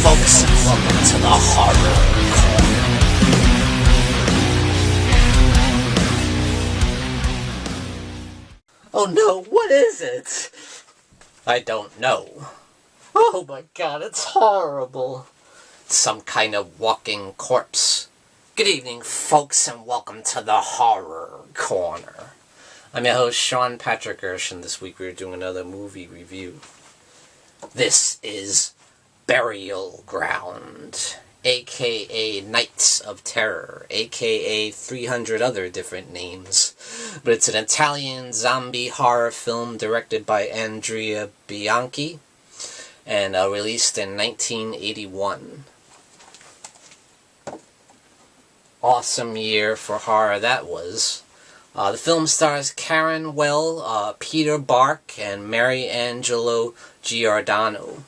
folks, and welcome to the Horror Corner. Oh no, what is it? I don't know. Oh my god, it's horrible. It's some kind of walking corpse. Good evening, folks, and welcome to the Horror Corner. I'm your host, Sean Patrick Erschen. This week we're doing another movie review. This is Burial Ground, aka Nights of Terror, aka 300 other different names. But it's an Italian zombie horror film directed by Andrea Bianchi and released in 1981. Awesome year for horror that was. The film stars Karin Well, Peter Bark, and Mariangela Giordano.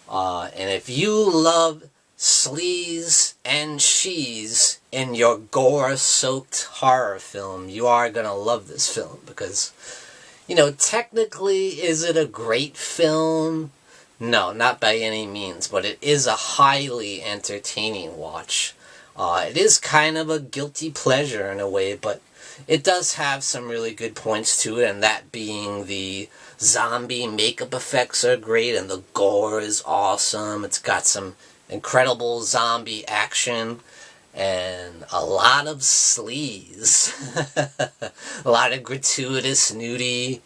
And if you love sleaze and cheese in your gore-soaked horror film, you are going to love this film because, you know, technically, is it a great film? No, not by any means, but it is a highly entertaining watch. It is kind of a guilty pleasure in a way, but it does have some really good points to it, and that being the zombie makeup effects are great, and the gore is awesome. It's got some incredible zombie action, and a lot of sleaze. A lot of gratuitous nudity,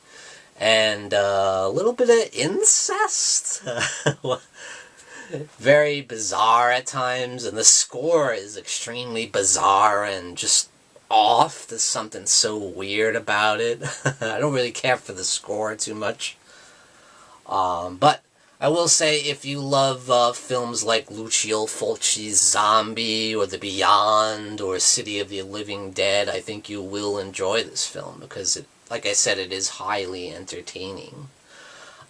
and a little bit of incest. Very bizarre at times, and the score is extremely bizarre and just off. There's something so weird about it. I don't really care for the score too much. But I will say, if you love films like Lucio Fulci's Zombie, or The Beyond, or City of the Living Dead, I think you will enjoy this film, because, like I said, it is highly entertaining.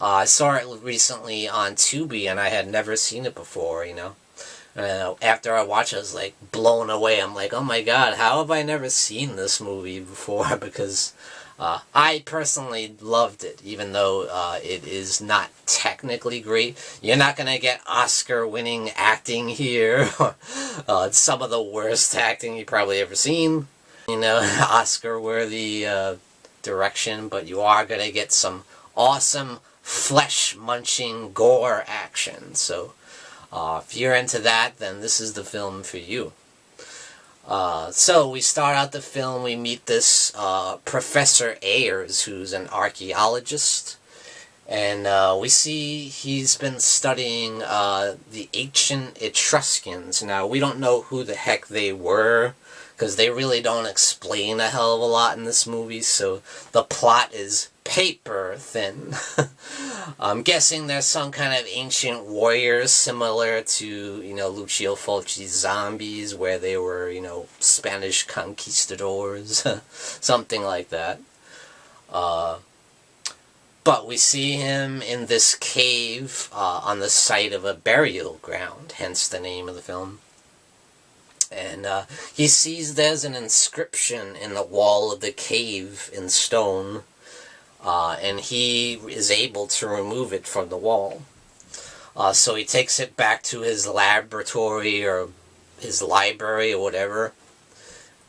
I saw it recently on Tubi, and I had never seen it before, you know. After I watched it, I was like blown away. I'm like, oh my god, how have I never seen this movie before? Because I personally loved it, even though it is not technically great. You're not going to get Oscar-winning acting here. It's some of the worst acting you've probably ever seen. You know, Oscar-worthy direction, but you are going to get some awesome flesh-munching gore action. So if you're into that, then this is the film for you. So we start out the film, we meet this Professor Ayers, who's an archaeologist, and we see he's been studying the ancient Etruscans. Now, we don't know who the heck they were, because they really don't explain a hell of a lot in this movie, so the plot is paper thin. I'm guessing there's some kind of ancient warriors similar to, you know, Lucio Fulci's Zombies, where they were, you know, Spanish conquistadors, something like that. But we see him in this cave on the site of a burial ground, hence the name of the film. And he sees there's an inscription in the wall of the cave in stone, and he is able to remove it from the wall. So he takes it back to his laboratory or his library or whatever,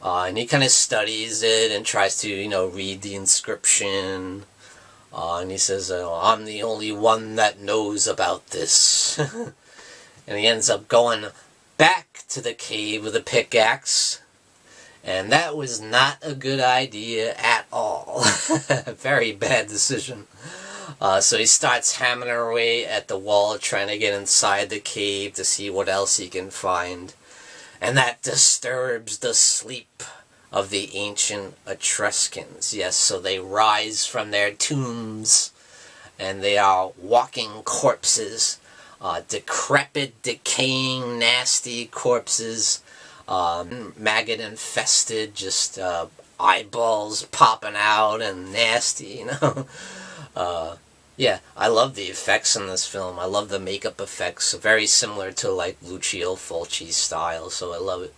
and he kind of studies it and tries to, you know, read the inscription. And he says, I'm the only one that knows about this. And he ends up going back to the cave with a pickaxe, and that was not a good idea at all. Very bad decision. So he starts hammering away at the wall, trying to get inside the cave to see what else he can find, and that disturbs the sleep of the ancient Etruscans. Yes, so they rise from their tombs, and they are walking corpses. Decrepit, decaying, nasty corpses, maggot-infested, just eyeballs popping out and nasty, you know. Yeah, I love the effects in this film. I love the makeup effects, very similar to, like, Lucio Fulci's style, so I love it.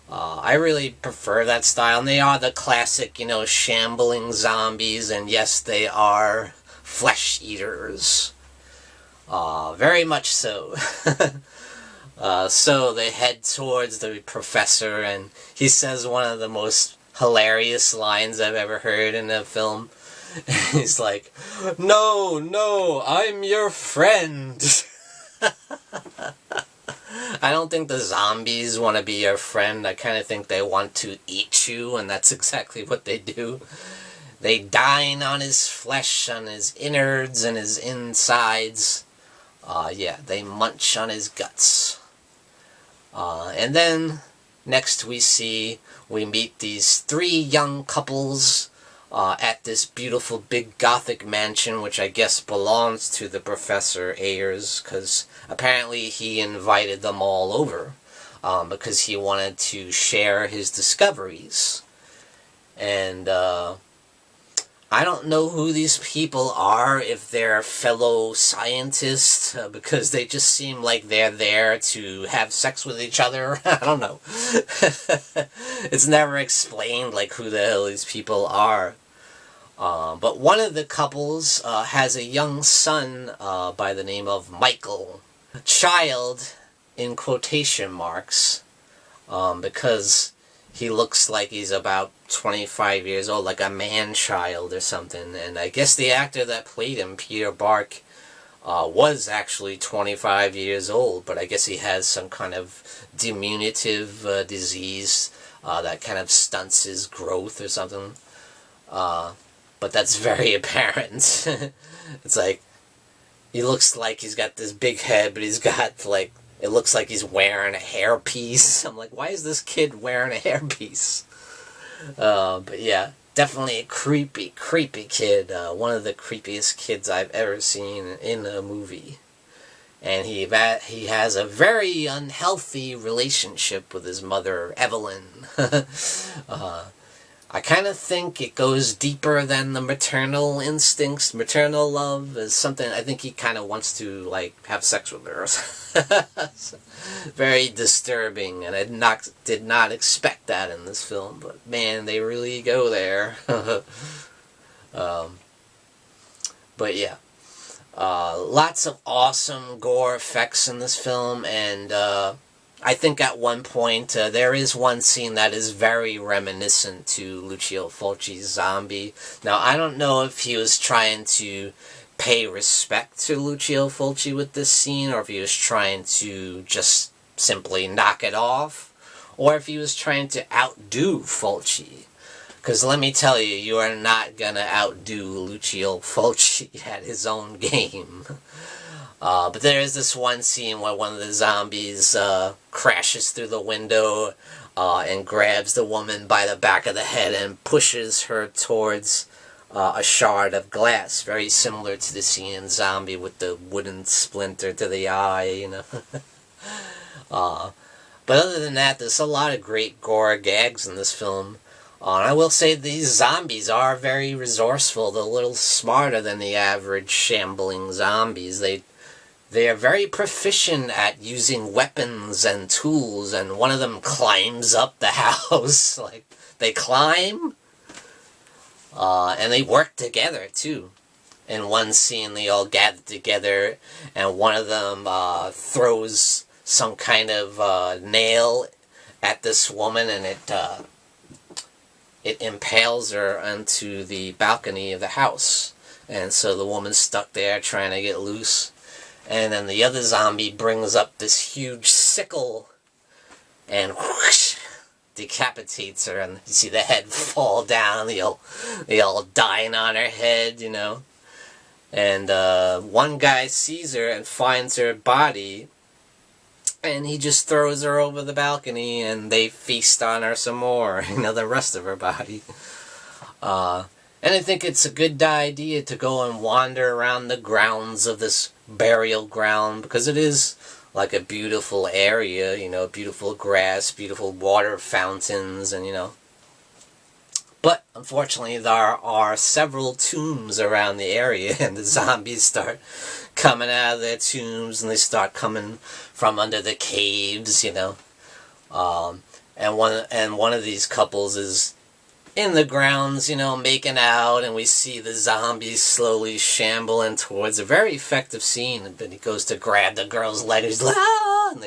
I really prefer that style, and they are the classic, you know, shambling zombies, and yes, they are flesh eaters. Very much so. So they head towards the professor, and he says one of the most hilarious lines I've ever heard in a film. He's like, "No, no, I'm your friend." I don't think the zombies want to be your friend. I kind of think they want to eat you, and that's exactly what they do. They dine on his flesh, on his innards, and his insides. Yeah, they munch on his guts. And then, next we meet these three young couples at this beautiful big Gothic mansion, which I guess belongs to the Professor Ayers, because apparently he invited them all over because he wanted to share his discoveries. And I don't know who these people are, if they're fellow scientists, because they just seem like they're there to have sex with each other. I don't know. It's never explained, like, who the hell these people are. But one of the couples has a young son by the name of Michael. Child, in quotation marks, because he looks like he's about 25 years old, like a man-child or something. And I guess the actor that played him, Peter Bark, was actually 25 years old, but I guess he has some kind of diminutive disease that kind of stunts his growth or something. But that's very apparent. It's like, he looks like he's got this big head, but he's got, like, it looks like he's wearing a hairpiece. I'm like, why is this kid wearing a hairpiece? But yeah, definitely a creepy, creepy kid. One of the creepiest kids I've ever seen in a movie. And he has a very unhealthy relationship with his mother, Evelyn. I kind of think it goes deeper than the maternal instincts. Maternal love is something, I think he kind of wants to, like, have sex with her. Very disturbing, and I did not expect that in this film, but man, they really go there. But yeah, lots of awesome gore effects in this film, and I think at one point there is one scene that is very reminiscent to Lucio Fulci's Zombie. Now, I don't know if he was trying to pay respect to Lucio Fulci with this scene, or if he was trying to just simply knock it off, or if he was trying to outdo Fulci. Because let me tell you, you are not going to outdo Lucio Fulci at his own game. But there is this one scene where one of the zombies crashes through the window and grabs the woman by the back of the head and pushes her towards a shard of glass, very similar to the scene in Zombie with the wooden splinter to the eye, you know. But other than that, there's a lot of great gore gags in this film. And I will say these zombies are very resourceful. They're a little smarter than the average shambling zombies. They are very proficient at using weapons and tools, and one of them climbs up the house. Like, they climb, and they work together, too. In one scene, they all gather together, and one of them throws some kind of nail at this woman, and it impales her onto the balcony of the house. And so the woman's stuck there trying to get loose. And then the other zombie brings up this huge sickle and whoosh, decapitates her, and you see the head fall down. They all dying on her head, you know. And one guy sees her and finds her body, and he just throws her over the balcony, and they feast on her some more, you know, the rest of her body. And I think it's a good idea to go and wander around the grounds of this burial ground, because it is like a beautiful area, you know, beautiful grass, beautiful water fountains, and, you know. But, unfortunately, there are several tombs around the area, and the zombies start coming out of their tombs, and they start coming from under the caves, you know. And one of these couples is in the grounds, making out, and we see the zombies slowly shambling towards a very effective scene. And then he goes to grab the girl's leg, and he's like, ah! And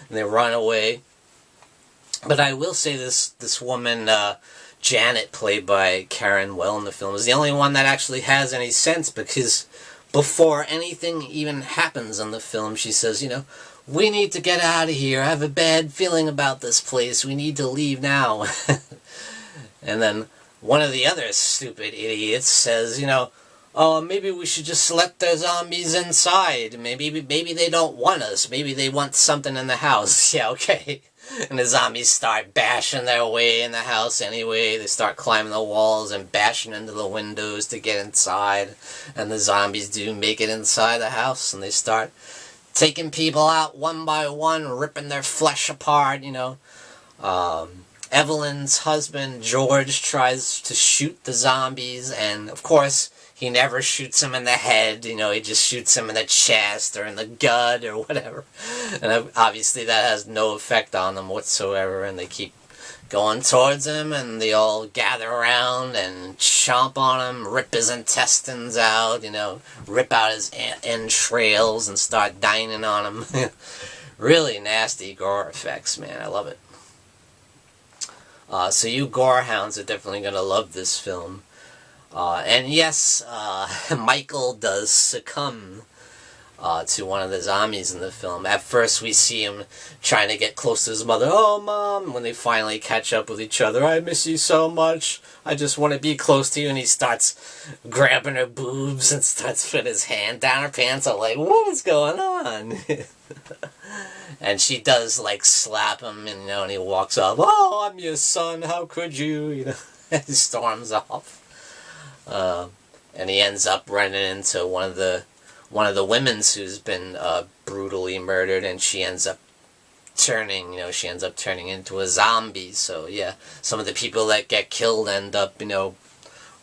they run away. But I will say this woman, Janet, played by Karin Well in the film, is the only one that actually has any sense, because before anything even happens in the film, she says, we need to get out of here. I have a bad feeling about this place. We need to leave now. And then one of the other stupid idiots says, oh, maybe we should just let the zombies inside. Maybe they don't want us. Maybe they want something in the house. Yeah, okay. And the zombies start bashing their way in the house anyway. They start climbing the walls and bashing into the windows to get inside. And the zombies do make it inside the house, and they start taking people out one by one, ripping their flesh apart, Evelyn's husband, George, tries to shoot the zombies, and of course, he never shoots him in the head, he just shoots him in the chest or in the gut or whatever. And obviously that has no effect on them whatsoever, and they keep going towards him, and they all gather around and chomp on him, rip his intestines out, rip out his entrails and start dining on him. Really nasty gore effects, man. I love it. So you gore hounds are definitely going to love this film. And yes, Michael does succumb to one of the zombies in the film. At first we see him trying to get close to his mother. Oh, Mom! When they finally catch up with each other. I miss you so much. I just want to be close to you. And he starts grabbing her boobs and starts putting his hand down her pants. I'm like, what is going on? And she does, slap him, and he walks up. Oh, I'm your son, how could you? And he storms off. And he ends up running into one of the women's who's been brutally murdered, and she ends up turning into a zombie. So yeah, some of the people that get killed end up,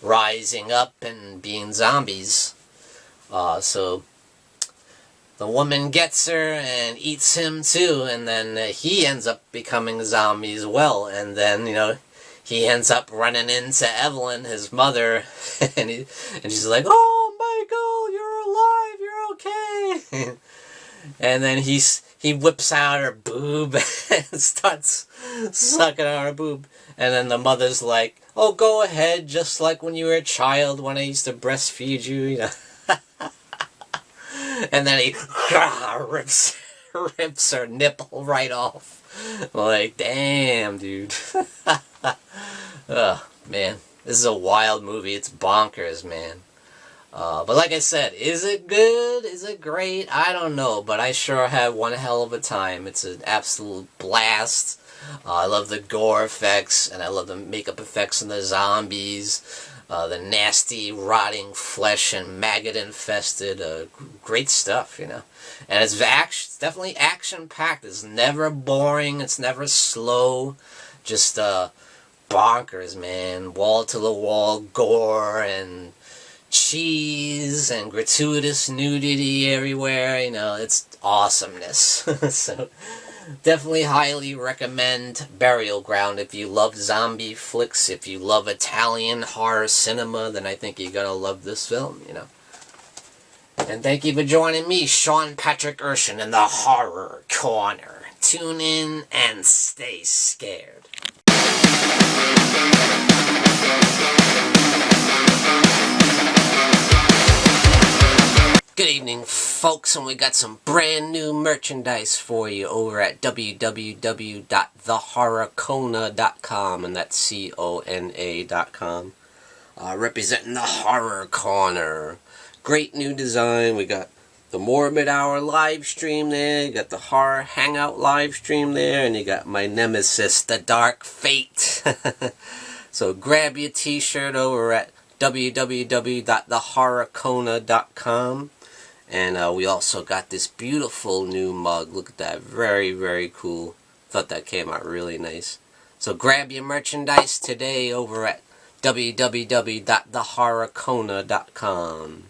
rising up and being zombies. So the woman gets her and eats him too, and then he ends up becoming a zombie as well. And then, he ends up running into Evelyn, his mother, and she's like, "Oh, Michael, you're alive, you're okay." And then he whips out her boob and starts sucking on her boob. And then the mother's like, "Oh, go ahead, just like when you were a child, when I used to breastfeed you." And then he rips her nipple right off. Like, damn, dude. Oh, man. This is a wild movie. It's bonkers, man. But like I said, is it good? Is it great? I don't know, but I sure had one hell of a time. It's an absolute blast. I love the gore effects, and I love the makeup effects and the zombies. The nasty, rotting flesh and maggot-infested, great stuff, And it's definitely action-packed. It's never boring. It's never slow. Just bonkers, man. Wall-to-the-wall gore and cheese and gratuitous nudity everywhere. It's awesomeness. So definitely highly recommend Burial Ground. If you love zombie flicks, if you love Italian horror cinema, then I think you're gonna love this film, And thank you for joining me, Sean Patrick Erschen, in the Horror Corner. Tune in and stay scared. Good evening, folks, and we got some brand new merchandise for you over at www.thehorrorcona.com, and that's CONA.com. Representing the Horror Corner. Great new design. We got the Morbid Hour live stream there, you got the Horror Hangout live stream there, and you got my nemesis, the Dark Fate. So grab your t-shirt over at www.thehorrorcona.com. And we also got this beautiful new mug. Look at that. Very, very cool. Thought that came out really nice. So grab your merchandise today over at www.thehorrorcona.com.